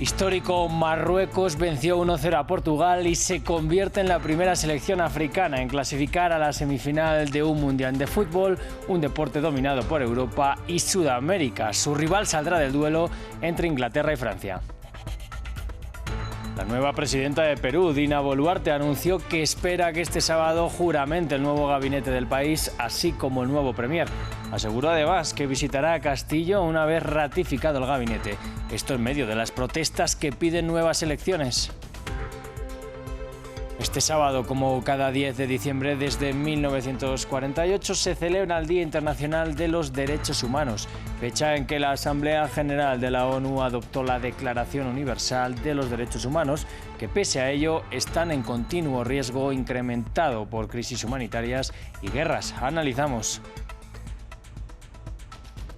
Histórico, Marruecos venció 1-0 a Portugal y se convierte en la primera selección africana en clasificar a la semifinal de un Mundial de Fútbol, un deporte dominado por Europa y Sudamérica. Su rival saldrá del duelo entre Inglaterra y Francia. La nueva presidenta de Perú, Dina Boluarte, anunció que espera que este sábado juramente el nuevo gabinete del país, así como el nuevo premier. Aseguró además que visitará Castillo una vez ratificado el gabinete. Esto en medio de las protestas que piden nuevas elecciones. Este sábado, como cada 10 de diciembre desde 1948, se celebra el Día Internacional de los Derechos Humanos, fecha en que la Asamblea General de la ONU adoptó la Declaración Universal de los Derechos Humanos, que pese a ello están en continuo riesgo incrementado por crisis humanitarias y guerras. Analizamos.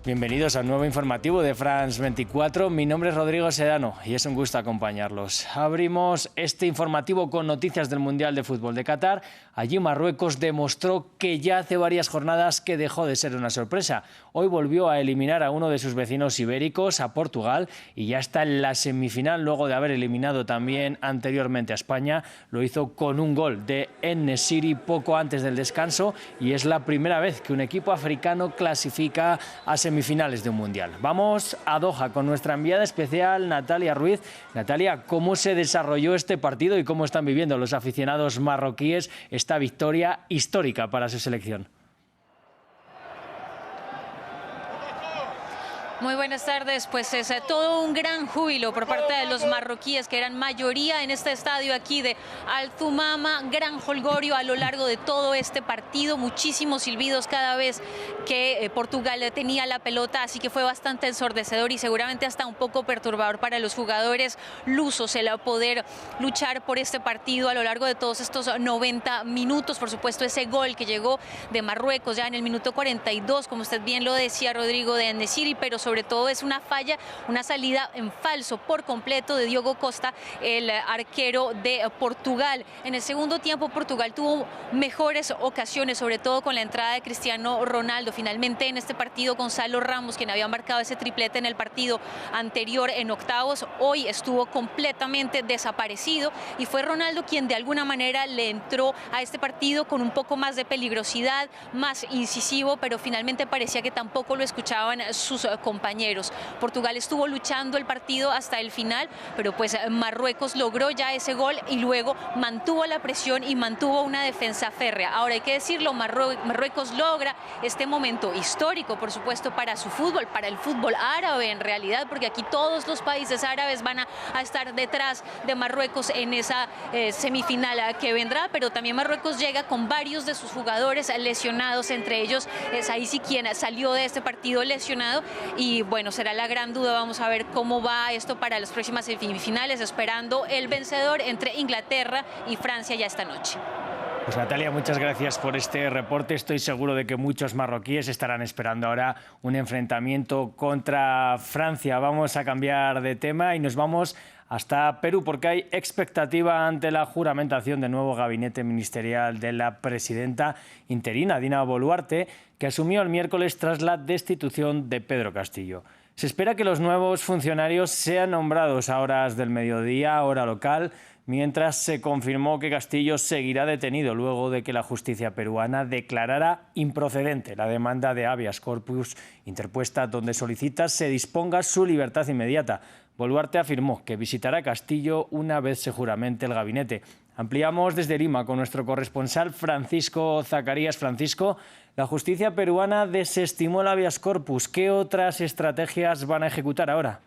Bienvenidos al nuevo informativo de France 24. Mi nombre es Rodrigo Sedano y es un gusto acompañarlos. Abrimos este informativo con noticias del Mundial de Fútbol de Qatar. Allí Marruecos demostró que ya hace varias jornadas que dejó de ser una sorpresa. Hoy volvió a eliminar a uno de sus vecinos ibéricos, a Portugal, y ya está en la semifinal luego de haber eliminado también anteriormente a España. Lo hizo con un gol de En-Nesyri poco antes del descanso y es la primera vez que un equipo africano clasifica a semifinales de un Mundial. Vamos a Doha con nuestra enviada especial Natalia Ruiz. Natalia, ¿cómo se desarrolló este partido y cómo están viviendo los aficionados marroquíes esta victoria histórica para su selección? Muy buenas tardes, pues es todo un gran júbilo por parte de los marroquíes que eran mayoría en este estadio aquí de Al Thumama, gran jolgorio a lo largo de todo este partido, muchísimos silbidos cada vez que Portugal tenía la pelota, así que fue bastante ensordecedor y seguramente hasta un poco perturbador para los jugadores lusos el poder luchar por este partido a lo largo de todos estos 90 minutos. Por supuesto, ese gol que llegó de Marruecos ya en el minuto 42, como usted bien lo decía, Rodrigo, de En-Nesyri, pero sobre todo es una falla, una salida en falso por completo de Diogo Costa, el arquero de Portugal. En el segundo tiempo Portugal tuvo mejores ocasiones, sobre todo con la entrada de Cristiano Ronaldo. Finalmente en este partido Gonzalo Ramos, quien había marcado ese triplete en el partido anterior en octavos, hoy estuvo completamente desaparecido y fue Ronaldo quien de alguna manera le entró a este partido con un poco más de peligrosidad, más incisivo, pero finalmente parecía que tampoco lo escuchaban sus compañeros. Portugal estuvo luchando el partido hasta el final, pero pues Marruecos logró ya ese gol y luego mantuvo la presión y mantuvo una defensa férrea. Ahora hay que decirlo, Marruecos logra este momento histórico, por supuesto, para su fútbol, para el fútbol árabe en realidad, porque aquí todos los países árabes van a estar detrás de Marruecos en esa semifinal que vendrá, pero también Marruecos llega con varios de sus jugadores lesionados, entre ellos Saïssi, quien salió de este partido lesionado. Y bueno, será la gran duda, vamos a ver cómo va esto para las próximas semifinales, esperando el vencedor entre Inglaterra y Francia ya esta noche. Pues Natalia, muchas gracias por este reporte. Estoy seguro de que muchos marroquíes estarán esperando ahora un enfrentamiento contra Francia. Vamos a cambiar de tema y nos vamos hasta Perú, porque hay expectativa ante la juramentación del nuevo gabinete ministerial de la presidenta interina, Dina Boluarte, que asumió el miércoles tras la destitución de Pedro Castillo. Se espera que los nuevos funcionarios sean nombrados a horas del mediodía, hora local, mientras se confirmó que Castillo seguirá detenido luego de que la justicia peruana declarara improcedente la demanda de habeas corpus interpuesta, donde solicita se disponga su libertad inmediata. Boluarte afirmó que visitará Castillo una vez se juramente el gabinete. Ampliamos desde Lima con nuestro corresponsal Francisco Zacarías. Francisco, la justicia peruana desestimó el habeas corpus. ¿Qué otras estrategias van a ejecutar ahora?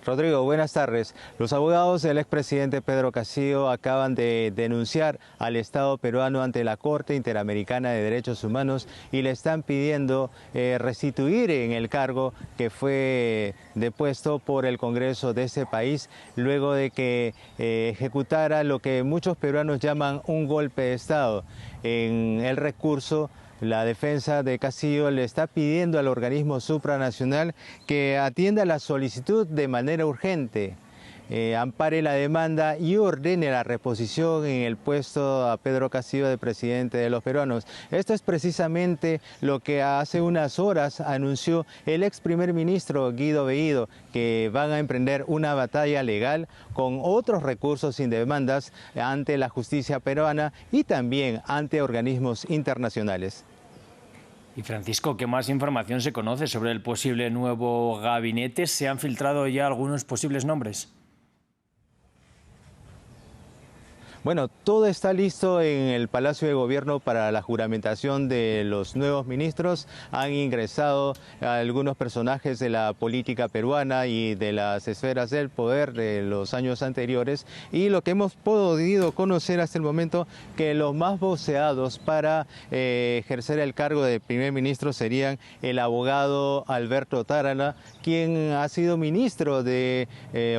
Rodrigo, buenas tardes. Los abogados del expresidente Pedro Castillo acaban de denunciar al Estado peruano ante la Corte Interamericana de Derechos Humanos y le están pidiendo restituir en el cargo que fue depuesto por el Congreso de ese país luego de que ejecutara lo que muchos peruanos llaman un golpe de Estado. En el recurso, la defensa de Castillo le está pidiendo al organismo supranacional que atienda la solicitud de manera urgente. ampare la demanda y ordene la reposición en el puesto a Pedro Castillo de presidente de los peruanos. Esto es precisamente lo que hace unas horas anunció el ex primer ministro Guido Bellido, que van a emprender una batalla legal con otros recursos sin demandas ante la justicia peruana y también ante organismos internacionales. Y Francisco, ¿qué más información se conoce sobre el posible nuevo gabinete? ¿Se han filtrado ya algunos posibles nombres? Bueno, todo está listo en el Palacio de Gobierno para la juramentación de los nuevos ministros. Han ingresado algunos personajes de la política peruana y de las esferas del poder de los años anteriores. Y lo que hemos podido conocer hasta el momento, que los más voceados para ejercer el cargo de primer ministro serían el abogado Alberto Tárana, quien ha sido ministro de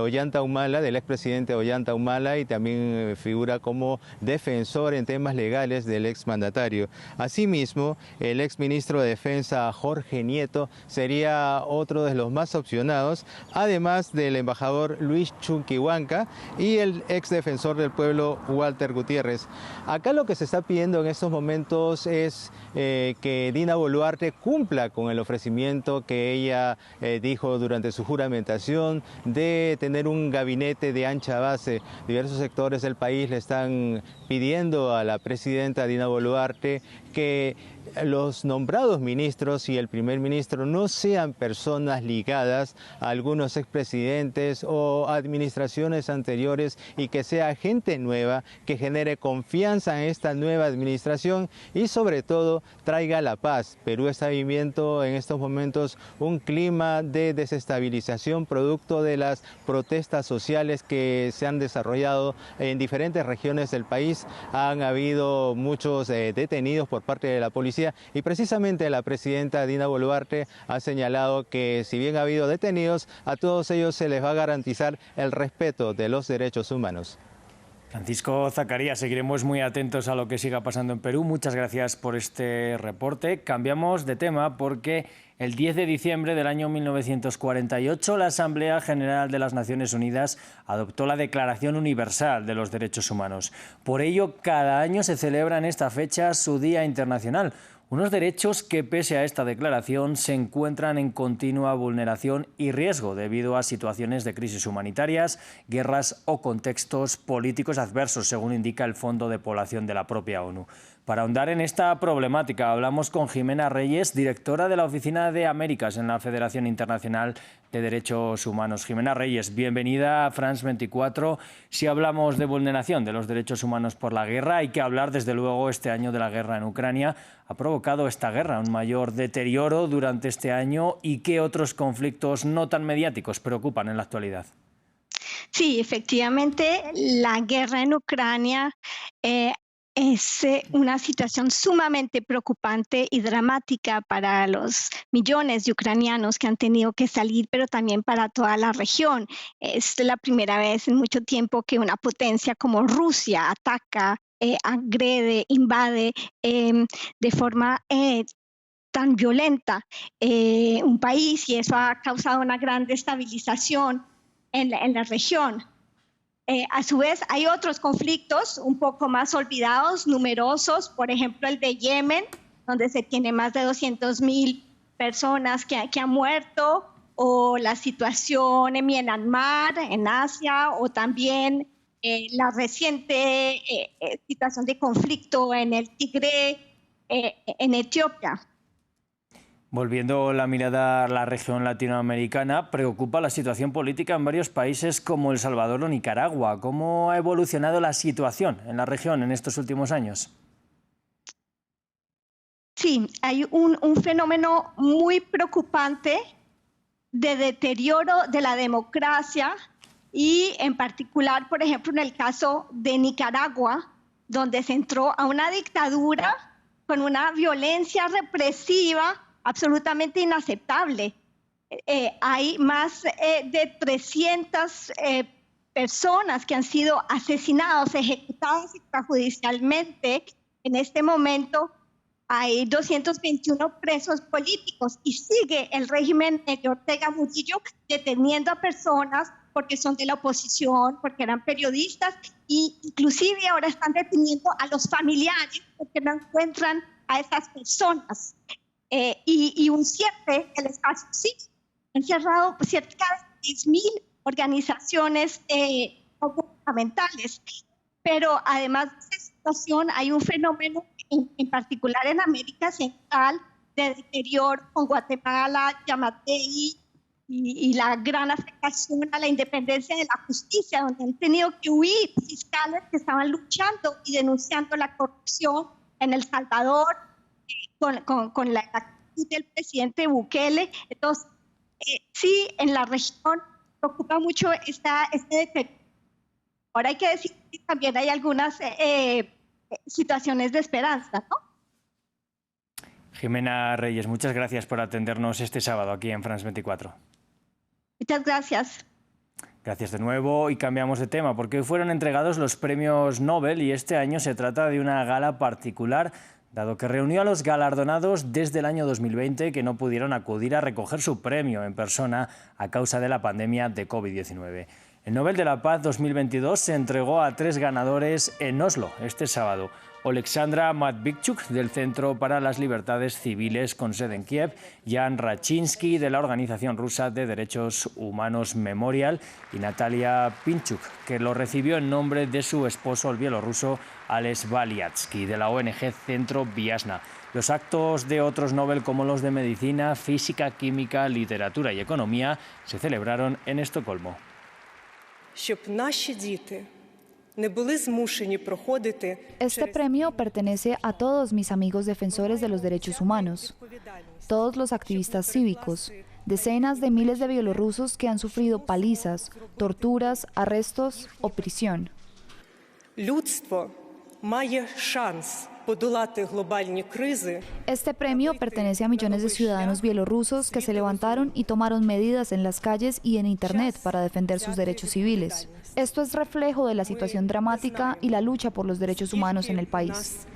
Ollanta Humala, del expresidente Ollanta Humala, y también figura como defensor en temas legales del exmandatario. Asimismo, el exministro de Defensa Jorge Nieto sería otro de los más opcionados, además del embajador Luis Chunquihuanca y el exdefensor del pueblo Walter Gutiérrez. Acá lo que se está pidiendo en estos momentos es que Dina Boluarte cumpla con el ofrecimiento que ella dijo durante su juramentación de tener un gabinete de ancha base. Diversos sectores del país le están pidiendo a la presidenta Dina Boluarte que los nombrados ministros y el primer ministro no sean personas ligadas a algunos expresidentes o administraciones anteriores, y que sea gente nueva que genere confianza en esta nueva administración y sobre todo traiga la paz. Perú está viviendo en estos momentos un clima de desestabilización producto de las protestas sociales que se han desarrollado en diferentes regiones del país. Han habido muchos detenidos por parte de la policía, y precisamente la presidenta Dina Boluarte ha señalado que si bien ha habido detenidos, a todos ellos se les va a garantizar el respeto de los derechos humanos. Francisco Zacarías, seguiremos muy atentos a lo que siga pasando en Perú. Muchas gracias por este reporte. Cambiamos de tema porque el 10 de diciembre del año 1948 la Asamblea General de las Naciones Unidas adoptó la Declaración Universal de los Derechos Humanos. Por ello, cada año se celebra en esta fecha su Día Internacional. Unos derechos que, pese a esta declaración, se encuentran en continua vulneración y riesgo debido a situaciones de crisis humanitarias, guerras o contextos políticos adversos, según indica el Fondo de Población de la propia ONU. Para ahondar en esta problemática, hablamos con Jimena Reyes, directora de la Oficina de Américas en la Federación Internacional de Derechos Humanos. Jimena Reyes, bienvenida a France 24. Si hablamos de vulneración de los derechos humanos por la guerra, hay que hablar desde luego este año de la guerra en Ucrania. ¿Ha provocado esta guerra un mayor deterioro durante este año y qué otros conflictos no tan mediáticos preocupan en la actualidad? Sí, efectivamente, la guerra en Ucrania es una situación sumamente preocupante y dramática para los millones de ucranianos que han tenido que salir, pero también para toda la región. Es la primera vez en mucho tiempo que una potencia como Rusia ataca, agrede, invade de forma tan violenta un país, y eso ha causado una gran destabilización en la región. A su vez, hay otros conflictos un poco más olvidados, numerosos, por ejemplo el de Yemen, donde se tiene más de 200.000 personas que han muerto, o la situación en Myanmar, en Asia, o también la reciente situación de conflicto en el Tigre, en Etiopía. Volviendo la mirada a la región latinoamericana, preocupa la situación política en varios países como El Salvador o Nicaragua. ¿Cómo ha evolucionado la situación en la región en estos últimos años? Sí, hay un fenómeno muy preocupante de deterioro de la democracia, y en particular, por ejemplo, en el caso de Nicaragua, donde se entró a una dictadura con una violencia represiva absolutamente inaceptable. Hay más de 300 personas que han sido asesinadas, ejecutadas extrajudicialmente. En este momento hay 221 presos políticos, y sigue el régimen de Ortega Murillo deteniendo a personas porque son de la oposición, porque eran periodistas, e inclusive ahora están deteniendo a los familiares porque no encuentran a esas personas. Y un cierre del espacio cívico. Han cerrado cerca de 10.000 organizaciones no gubernamentales. Pero además de esa situación, hay un fenómeno en particular en América Central de deterioro con Guatemala, Yamatei y la gran afectación a la independencia de la justicia, donde han tenido que huir fiscales que estaban luchando y denunciando la corrupción en El Salvador con la actitud del presidente Bukele. Entonces, sí, en la región preocupa mucho este deterioro. Ahora hay que decir que también hay algunas situaciones de esperanza, ¿no? Jimena Reyes, muchas gracias por atendernos este sábado aquí en France 24. Muchas gracias. Gracias de nuevo y cambiamos de tema porque hoy fueron entregados los premios Nobel y este año se trata de una gala particular dado que reunió a los galardonados desde el año 2020 que no pudieron acudir a recoger su premio en persona a causa de la pandemia de COVID-19. El Nobel de la Paz 2022 se entregó a 3 ganadores en Oslo este sábado. Oleksandra Matvichuk, del Centro para las Libertades Civiles con sede en Kiev, Jan Rachinsky, de la organización rusa de derechos humanos Memorial, y Natalia Pinchuk, que lo recibió en nombre de su esposo, el bielorruso Ales Baliatsky, de la ONG Centro Viasna. Los actos de otros Nobel, como los de Medicina, Física, Química, Literatura y Economía, se celebraron en Estocolmo. Este premio pertenece a todos mis amigos defensores de los derechos humanos, todos los activistas cívicos, decenas de miles de bielorrusos que han sufrido palizas, torturas, arrestos o prisión. Este premio pertenece a millones de ciudadanos bielorrusos que se levantaron y tomaron medidas en las calles y en Internet para defender sus derechos civiles. Esto es reflejo de la situación dramática y la lucha por los derechos humanos en el país.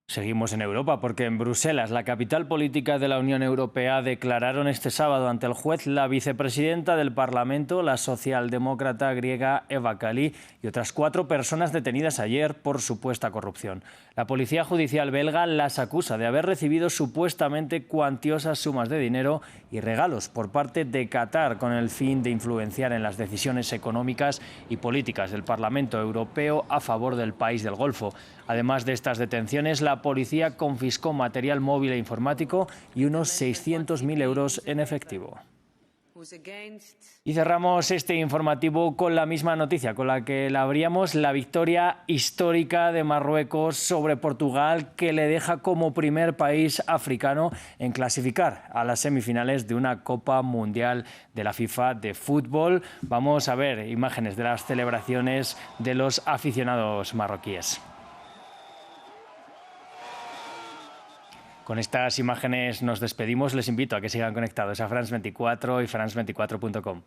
Seguimos en Europa porque en Bruselas, la capital política de la Unión Europea, declararon este sábado ante el juez la vicepresidenta del Parlamento, la socialdemócrata griega Eva Kaili, y otras 4 personas detenidas ayer por supuesta corrupción. La policía judicial belga las acusa de haber recibido supuestamente cuantiosas sumas de dinero y regalos por parte de Qatar con el fin de influenciar en las decisiones económicas y políticas del Parlamento Europeo a favor del país del Golfo. Además de estas detenciones, la policía confiscó material móvil e informático y unos 600.000 euros en efectivo. Y cerramos este informativo con la misma noticia con la que la abríamos, la victoria histórica de Marruecos sobre Portugal, que le deja como primer país africano en clasificar a las semifinales de una Copa Mundial de la FIFA de fútbol. Vamos a ver imágenes de las celebraciones de los aficionados marroquíes. Con estas imágenes nos despedimos. Les invito a que sigan conectados a France 24 y France24.com.